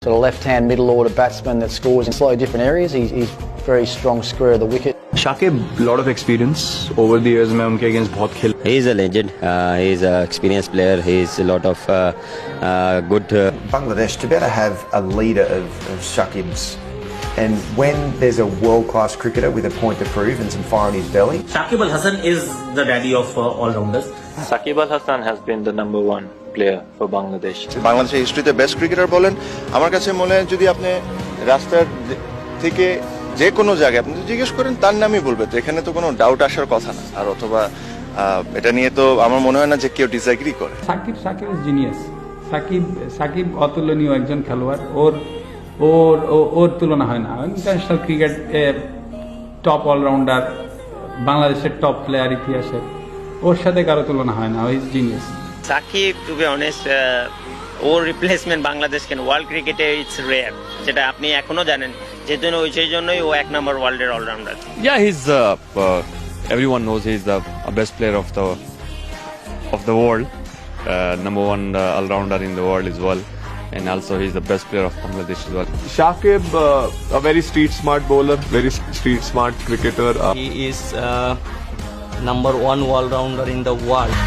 Sort of left-hand middle order batsman that scores in slightly different areas. He's very strong square of the wicket. Shakib, lot of experience over the years. मैं उनके against बहुत खेल. He is a legend. He is an experienced player. He is a lot of good. Bangladesh, to be able to have a leader of Shakib's, and when there's a world-class cricketer with a point to prove and some fire in his belly. Shakib Al Hasan is the daddy of all-rounders. Shakib Al Hasan has been the number one player for Bangladesh. বাংলাদেশের হিস্ট্রিতে best cricketer বলেন, আমার কাছে মনে হয় যদি আপনি রাস্তার থেকে যে কোনো জায়গায় আপনি জিজ্ঞেস করেন তার নামই বলবে, তো এখানে তো কোনো ডাউট আসার কথা না। আর অথবা এটা নিয়ে তো আমার মনে হয় না যে কেউ ডিসএগ্রি করে। Shakib is genius. সাকিব অতুলনীয় একজন খেলোয়াড়। ওর তুলনা হয় না। ইন্টারন্যাশনাল ক্রিকেট টপ অলরাউন্ডার, বাংলাদেশের টপ প্লেয়ার ইতিহাসের, ওর সাথে কারো তুলনা হয় না। ও is genius. Shakib, to be honest, ওর রিপ্লেসমেন্ট বাংলাদেশ কেন ওয়ার্ল্ড ক্রিকেটে ইটস রেয়ার, যেটা আপনি এখনো জানেন। সেই জন্যই ও এক নম্বর ওয়ার্ল্ডের allrounder. Yeah, he's everyone knows he's the best player of the world, number one all-rounder in the world as well, and also he's the best player of Bangladesh as well. Shakib, a very street smart bowler, very street smart cricketer. He is number one all-rounder in the world.